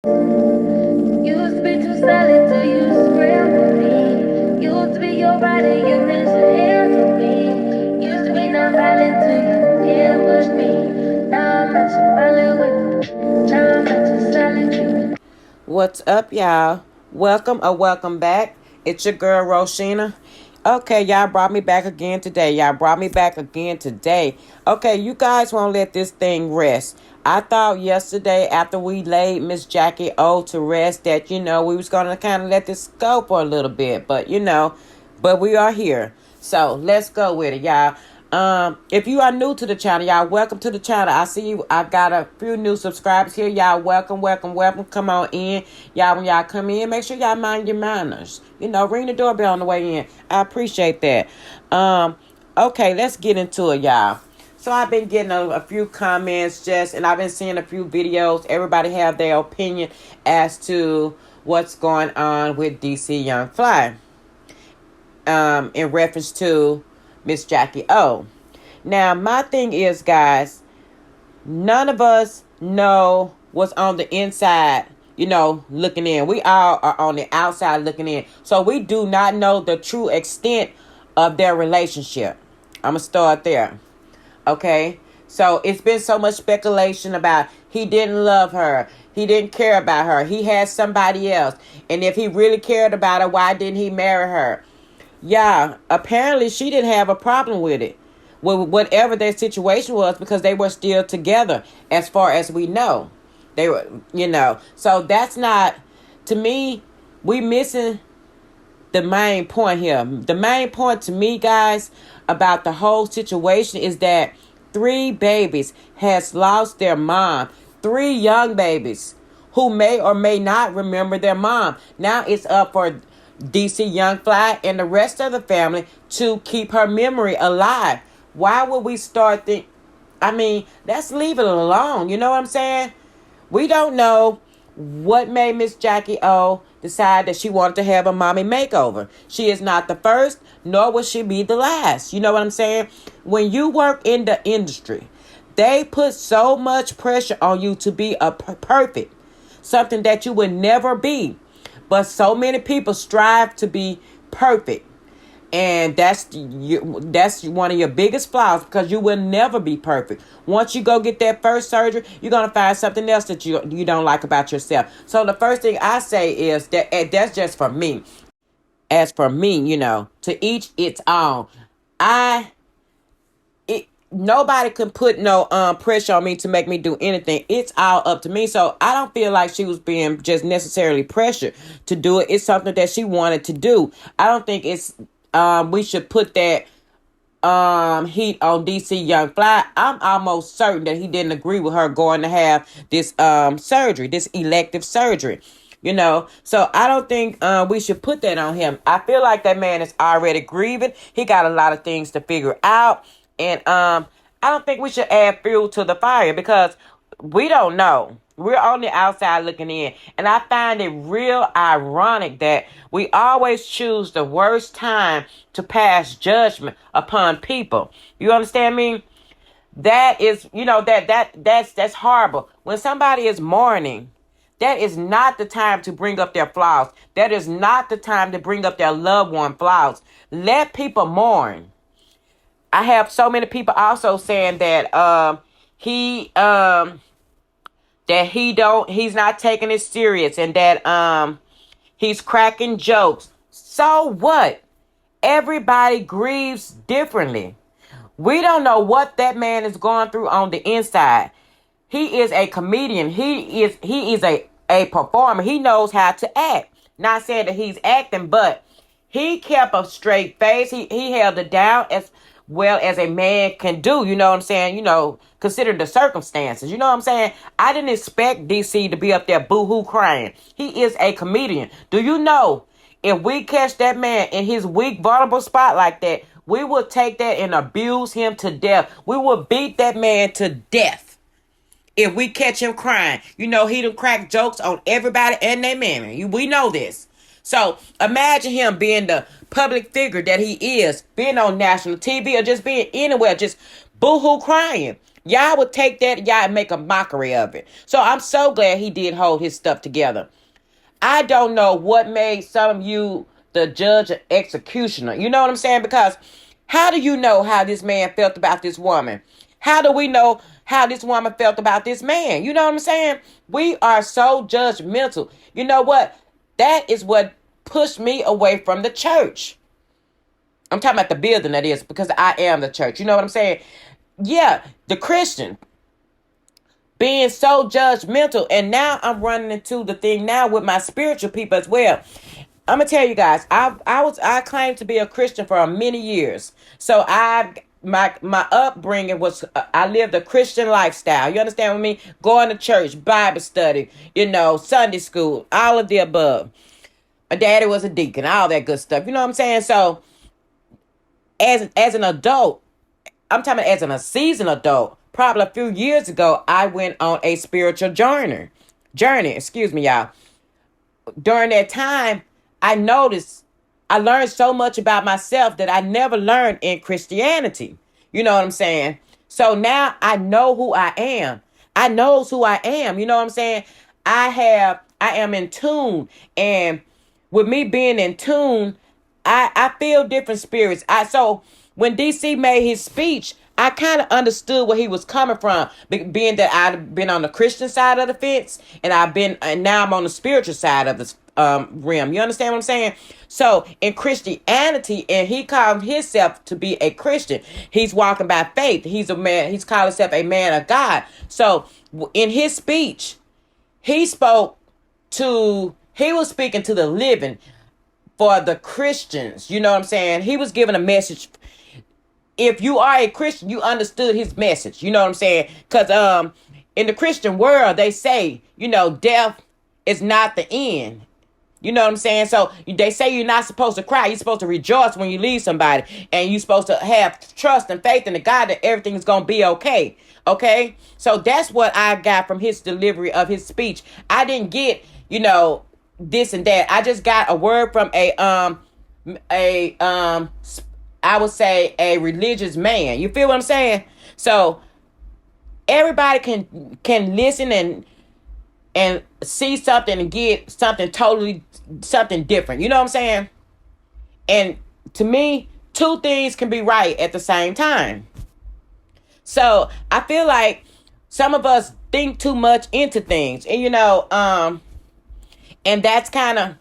Used to be too solid to use scramble me. Used to be your body, you couldn't handle me. Used to be non-violent to you ambush me. Now I'm not so violent with you. Now I'm not too silent you. What's up, y'all? Welcome or welcome back. It's your girl, Roshina. Okay, y'all brought me back again today. Okay, you guys won't let this thing rest. I thought yesterday after we laid Miss Jacky O to rest that, we was going to kind of let this go for a little bit. But we are here. So let's go with it, y'all. If you are new to the channel, y'all, welcome to the channel. I see you. I got a few new subscribers here. Y'all, welcome. Come on in. Y'all, when y'all come in, make sure y'all mind your manners. Ring the doorbell on the way in. I appreciate that. Okay, let's get into it, y'all. So I've been getting a few comments and I've been seeing a few videos. Everybody have their opinion as to what's going on with DC Young Fly. In reference to Miss Jacky O. Now, my thing is, guys, none of us know what's on the inside, looking in. We all are on the outside looking in. So we do not know the true extent of their relationship. I'm going to start there. Okay? So it's been so much speculation about he didn't love her. He didn't care about her. He had somebody else. And if he really cared about her, why didn't he marry her? Yeah, apparently she didn't have a problem with it. With whatever their situation was, because they were still together as far as we know. They were, So that's not, to me, we missing the main point here. The main point to me, guys, about the whole situation is that 3 babies has lost their mom. 3 young babies who may or may not remember their mom. Now it's up for DC Young Fly and the rest of the family to keep her memory alive. Why would we start let's leave it alone. You know what I'm saying? We don't know what made Miss Jacky O decide that she wanted to have a mommy makeover. She is not the first, nor will she be the last. You know what I'm saying? When you work in the industry, they put so much pressure on you to be a perfect, something that you would never be. But so many people strive to be perfect. And that's one of your biggest flaws, because you will never be perfect. Once you go get that first surgery, you're going to find something else that you don't like about yourself. So the first thing I say is that's just for me. As for me, to each its own. Nobody can put no pressure on me to make me do anything. It's all up to me. So I don't feel like she was being just necessarily pressured to do it. It's something that she wanted to do. I don't think it's we should put that heat on DC Young Fly. I'm almost certain that he didn't agree with her going to have this surgery, this elective surgery. So I don't think we should put that on him. I feel like that man is already grieving. He got a lot of things to figure out. And I don't think we should add fuel to the fire, because we don't know. We're on the outside looking in. And I find it real ironic that we always choose the worst time to pass judgment upon people. You understand me? That is, that's horrible. When somebody is mourning, that is not the time to bring up their flaws. That is not the time to bring up their loved one flaws. Let people mourn. I have so many people also saying that he's not taking it serious, and that he's cracking jokes. So what? Everybody grieves differently. We don't know what that man is going through on the inside. He is a comedian. He is a performer. He knows how to act. Not saying that he's acting, but he kept a straight face. He held it down as well as a man can do. You know what I'm saying? Consider the circumstances. You know what I'm saying? I didn't expect DC to be up there boo-hoo crying. He is a comedian. Do you know, if we catch that man in his weak, vulnerable spot like that, we will take that and abuse him to death. We will beat that man to death if we catch him crying. He done crack jokes on everybody and their mammy. We know this. So imagine him being the public figure that he is, being on national TV or just being anywhere, just boo-hoo crying. Y'all would take that, y'all, and make a mockery of it. So I'm so glad he did hold his stuff together. I don't know what made some of you the judge and executioner. You know what I'm saying? Because how do you know how this man felt about this woman? How do we know how this woman felt about this man? You know what I'm saying? We are so judgmental. You know what? That is what pushed me away from the church. I'm talking about the building, that is, because I am the church. You know what I'm saying? Yeah, the Christian being so judgmental. And now I'm running into the thing now with my spiritual people as well. I'm gonna tell you guys, I claimed to be a Christian for many years. So my upbringing was, I lived a Christian lifestyle. You understand what I mean? Going to church, Bible study, Sunday school, all of the above. My daddy was a deacon, all that good stuff. You know what I'm saying? So as an adult, I'm talking as a seasoned adult, probably a few years ago, I went on a spiritual journey. Excuse me, y'all. During that time, I noticed I learned so much about myself that I never learned in Christianity. You know what I'm saying? So now I know who I am. I knows who I am. You know what I'm saying? I am in tune. And with me being in tune, I feel different spirits. So when DC made his speech, I kind of understood where he was coming from, being that I've been on the Christian side of the fence, and now I'm on the spiritual side of the realm. You understand what I'm saying? So in Christianity, and he called himself to be a Christian. He's walking by faith. He's a man. He's called himself a man of God. So in his speech, he was speaking to the living for the Christians. You know what I'm saying? He was giving a message. If you are a Christian, you understood his message. You know what I'm saying? Because in the Christian world, they say, death is not the end. You know what I'm saying? So they say you're not supposed to cry. You're supposed to rejoice when you leave somebody. And you're supposed to have trust and faith in the God that everything is going to be okay. Okay? So that's what I got from his delivery of his speech. I didn't get, this and that. I just got a word from I would say a religious man. You feel what I'm saying? So everybody can listen and see something and get something different. You know what I'm saying? And to me, two things can be right at the same time. So I feel like some of us think too much into things. And and that's kind of,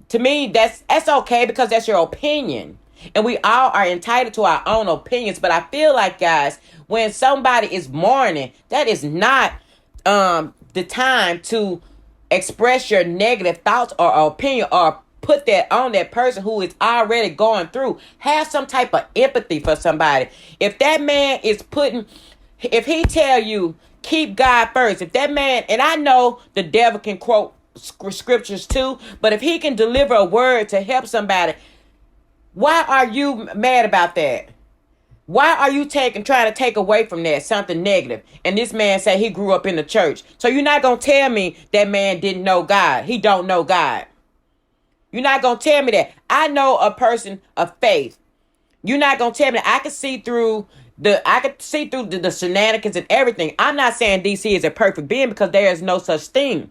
to me, that's okay, because that's your opinion. And we all are entitled to our own opinions. But I feel like, guys, when somebody is mourning, that is not the time to express your negative thoughts or opinion, or put that on that person who is already going through. Have some type of empathy for somebody. If that man if he tell you, keep God first, if that man, and I know the devil can quote scriptures too, but if he can deliver a word to help somebody, why are you mad about that? Why are you trying to take away from that something negative? And this man said he grew up in the church. So you're not going to tell me that man didn't know God. He don't know God. You're not going to tell me that. I know a person of faith. You're not going to tell me that. I can see through the shenanigans and everything. I'm not saying DC is a perfect being, because there is no such thing.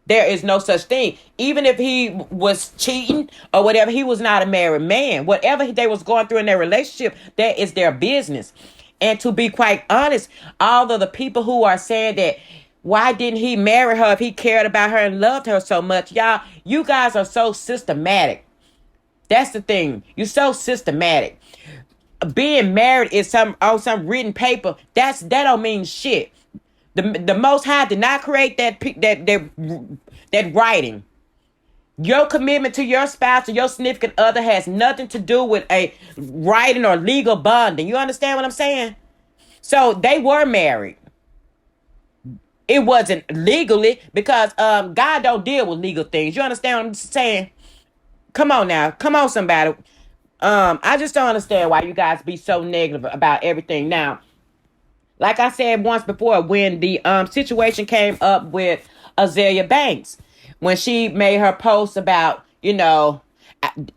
There is no such thing. Even if he was cheating or whatever, he was not a married man. Whatever they was going through in their relationship, that is their business. And to be quite honest, all of the people who are saying that, why didn't he marry her if he cared about her and loved her so much? Y'all, you guys are so systematic. That's the thing. You're so systematic. Being married is some written paper. That don't mean shit. The Most High did not create that writing. Your commitment to your spouse or your significant other has nothing to do with a writing or legal bonding. You understand what I'm saying? So they were married. It wasn't legally, because God don't deal with legal things. You understand what I'm saying? Come on now. Come on, somebody. I just don't understand why you guys be so negative about everything. Now, like I said once before, when the situation came up with Azalea Banks, when she made her post about,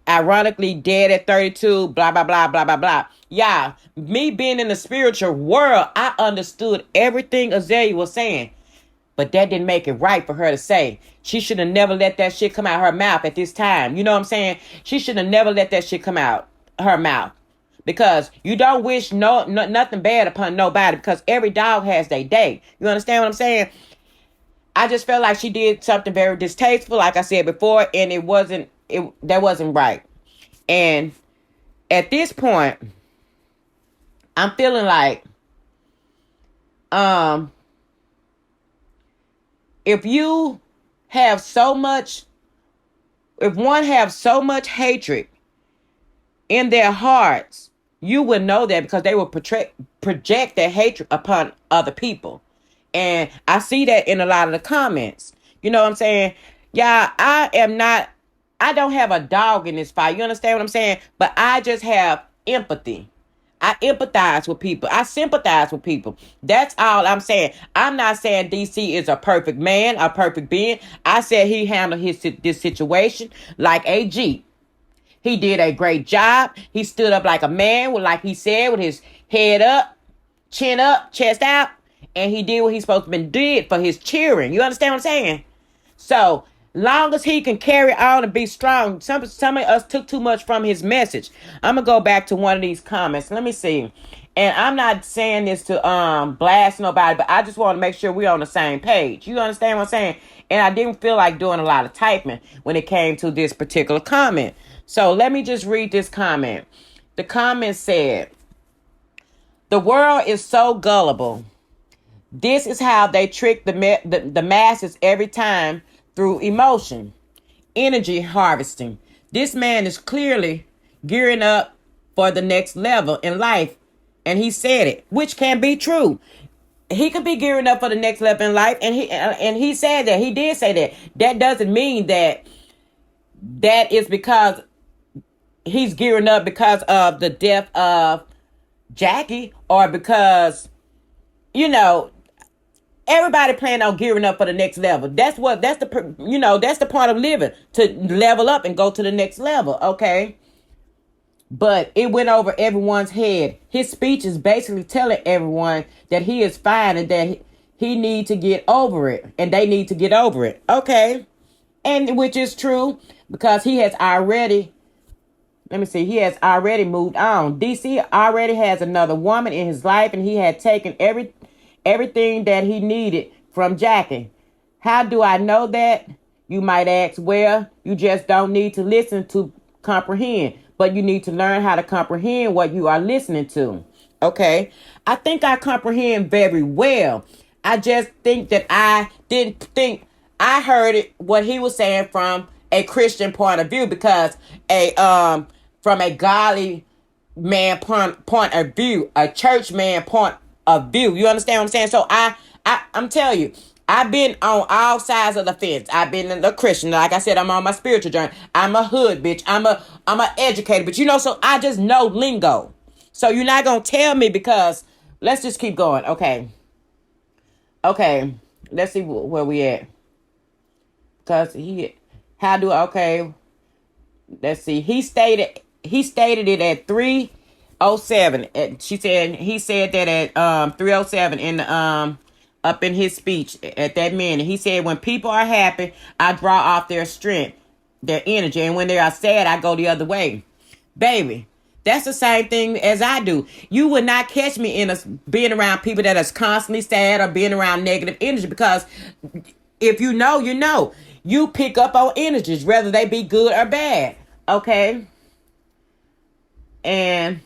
ironically dead at 32, blah, blah, blah, blah, blah, blah. Yeah, me being in the spiritual world, I understood everything Azalea was saying. But that didn't make it right for her to say. She should have never let that shit come out her mouth at this time. You know what I'm saying? She should have never let that shit come out her mouth. Because you don't wish nothing bad upon nobody, because every dog has their day. You understand what I'm saying? I just felt like she did something very distasteful, like I said before, and that wasn't right. And at this point, I'm feeling like if you have so much, if one have so much hatred in their hearts, you would know that, because they will project their hatred upon other people. And I see that in a lot of the comments. You know what I'm saying? Yeah, I don't have a dog in this fight. You understand what I'm saying? But I just have empathy. I empathize with people. I sympathize with people. That's all I'm saying. I'm not saying DC is a perfect man, a perfect being. I said he handled this situation like a G. He did a great job. He stood up like a man, like he said, with his head up, chin up, chest out. And he did what he's supposed to be did for his cheering. You understand what I'm saying? So, long as he can carry on and be strong, some of us took too much from his message. I'm going to go back to one of these comments. Let me see. And I'm not saying this to blast nobody, but I just want to make sure we're on the same page. You understand what I'm saying? And I didn't feel like doing a lot of typing when it came to this particular comment. So let me just read this comment. The comment said, "The world is so gullible. This is how they trick the masses every time, through emotion, energy harvesting. This man is clearly gearing up for the next level in life." And he said it, which can be true. He could be gearing up for the next level in life, and he said that. He did say that. That doesn't mean that is because he's gearing up because of the death of Jacky, or because, everybody plan on gearing up for the next level. That's the part of living, to level up and go to the next level. Okay. But it went over everyone's head. His speech is basically telling everyone that he is fine and that he need to get over it, and they need to get over it. Okay. And which is true, because he has already moved on. DC already has another woman in his life, and he had taken everything that he needed from Jacky. How do I know that? You might ask. Well, you just don't need to listen to comprehend, but you need to learn how to comprehend what you are listening to. Okay? I think I comprehend very well. I just think that I didn't think I heard it, what he was saying, from a Christian point of view, because from a godly man point of view, a church man point of view. You understand what I'm saying? So I'm telling you, I've been on all sides of the fence. I've been a Christian. Like I said, I'm on my spiritual journey. I'm a hood bitch. I'm a educator. But so I just know lingo. So you're not going to tell me, because let's just keep going. Okay. Let's see where we at. Because let's see. He stated it at 3:07. He said that at 3:07 in the up in his speech at that minute. He said, "When people are happy, I draw off their strength, their energy, and when they are sad, I go the other way." Baby, that's the same thing as I do. You would not catch me being around people that is constantly sad, or being around negative energy, because if you know, you know. You pick up on energies, whether they be good or bad. Okay? And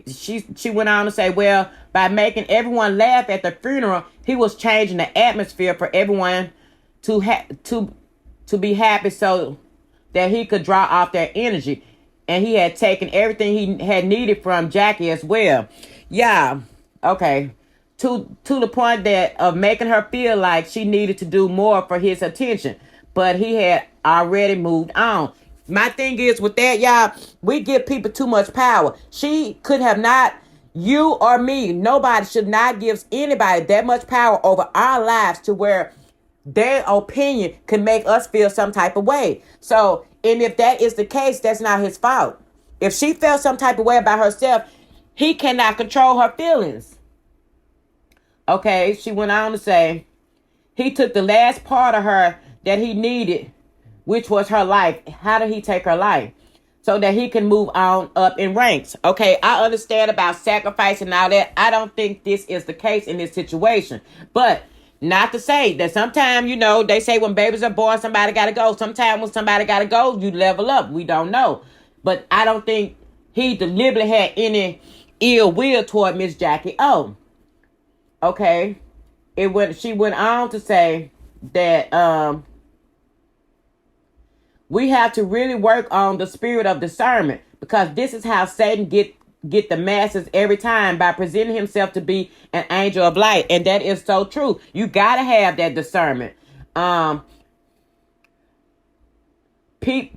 she went on to say, well, by making everyone laugh at the funeral, he was changing the atmosphere for everyone to be happy, so that he could draw off their energy. And he had taken everything he had needed from Jacky as well. Yeah. Okay. To the point of making her feel like she needed to do more for his attention. But he had already moved on. My thing is with that, y'all, we give people too much power. She could have not, you or me, nobody should not give anybody that much power over our lives, to where their opinion can make us feel some type of way. So, and if that is the case, that's not his fault. If she felt some type of way about herself, he cannot control her feelings. Okay, she went on to say, he took the last part of her that he needed, which was her life. How did he take her life? So that he can move on up in ranks. Okay, I understand about sacrifice and all that. I don't think this is the case in this situation. But not to say that sometimes, they say when babies are born, somebody got to go. Sometimes when somebody got to go, you level up. We don't know. But I don't think he deliberately had any ill will toward Miss Jacky O. Okay. She went on to say that we have to really work on the spirit of discernment, because this is how Satan get the masses every time, by presenting himself to be an angel of light. And that is so true. You gotta have that discernment.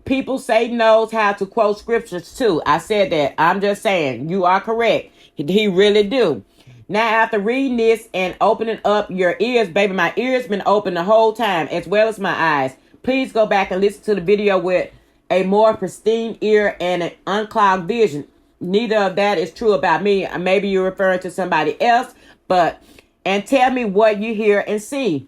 People, Satan knows how to quote scriptures too. I said that. I'm just saying, you are correct. He really do. Now, after reading this and opening up your ears, baby, my ears been open the whole time, as well as my eyes. Please go back and listen to the video with a more pristine ear and an unclogged vision. Neither of that is true about me. Maybe you're referring to somebody else, and tell me what you hear and see.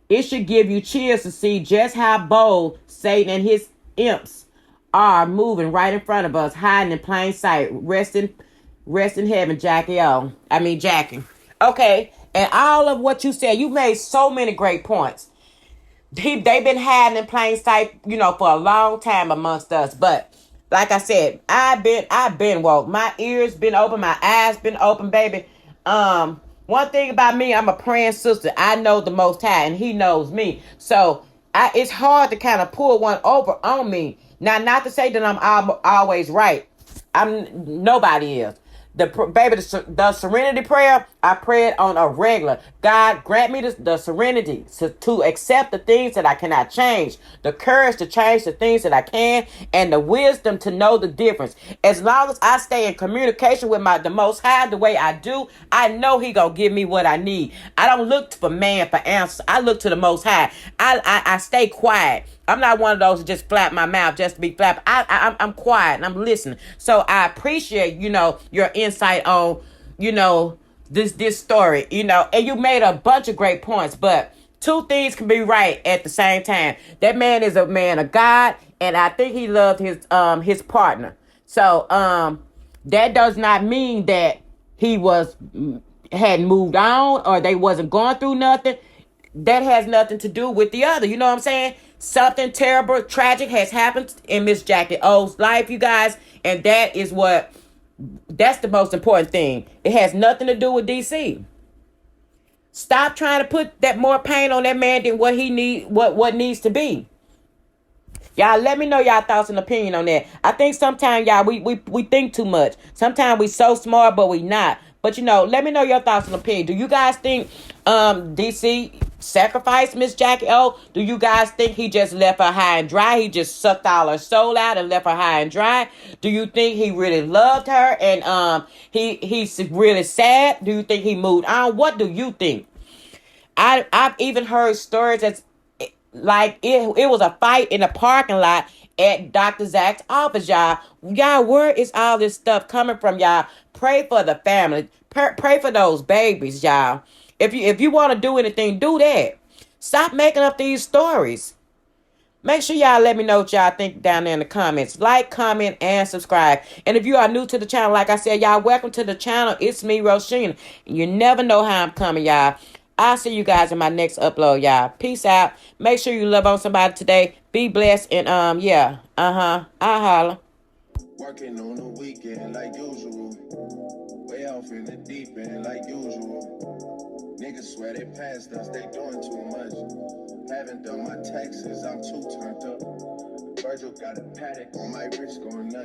It should give you chills to see just how bold Satan and his imps are, moving right in front of us, hiding in plain sight. Rest in heaven, Jacky O. Jacky. Okay, and all of what you said, you made so many great points. They've been hiding in plain sight, for a long time amongst us. But like I said, I've been woke. My ears been open, my eyes been open, baby. One thing about me, I'm a praying sister. I know the Most High, and He knows me. So it's hard to kind of pull one over on me. Now, not to say that I'm always right. Nobody is. The serenity prayer, I pray it on a regular. God, grant me the serenity to accept the things that I cannot change, the courage to change the things that I can, and the wisdom to know the difference. As long as I stay in communication with the Most High the way I do, I know He gonna give me what I need. I don't look for man for answers. I look to the Most High. I stay quiet. I'm not one of those who just flap my mouth just to be flap. I'm quiet and I'm listening. So I appreciate, your insight on, this story, and you made a bunch of great points, but two things can be right at the same time. That man is a man of God, and I think he loved his partner. So, that does not mean that he hadn't moved on, or they wasn't going through nothing. That has nothing to do with the other. You know what I'm saying? Something terrible, tragic has happened in Miss Jacky O's life, you guys. And that's the most important thing. It has nothing to do with DC. Stop trying to put that more pain on that man than what what needs to be. Y'all let me know y'all thoughts and opinion on that. I think sometimes, y'all, we think too much. Sometimes we so smart, but we not. But let me know your thoughts and opinion. Do you guys think DC sacrificed Miss Jacky O? Do you guys think he just left her high and dry? He just sucked all her soul out and left her high and dry? Do you think he really loved her and he's really sad? Do you think he moved on? What do you think? I've even heard stories that's like it was a fight in the parking lot at Dr. Zach's office, y'all. Y'all, where is all this stuff coming from, y'all? Pray for the family. Pray for those babies, y'all. If you want to do anything, do that. Stop making up these stories. Make sure y'all let me know what y'all think down there in the comments. Like, comment, and subscribe. And if you are new to the channel, like I said, y'all, welcome to the channel. It's me, Roshina. You never know how I'm coming, y'all. I'll see you guys in my next upload, y'all. Peace out. Make sure you love on somebody today. Be blessed. And, yeah. I'll holler. Working on the weekend like usual. Way off in the deep end like usual. Niggas swear they passed us, they doing too much. Haven't done my taxes, I'm too turned up. Virgil got a paddock on my wrist going nuts.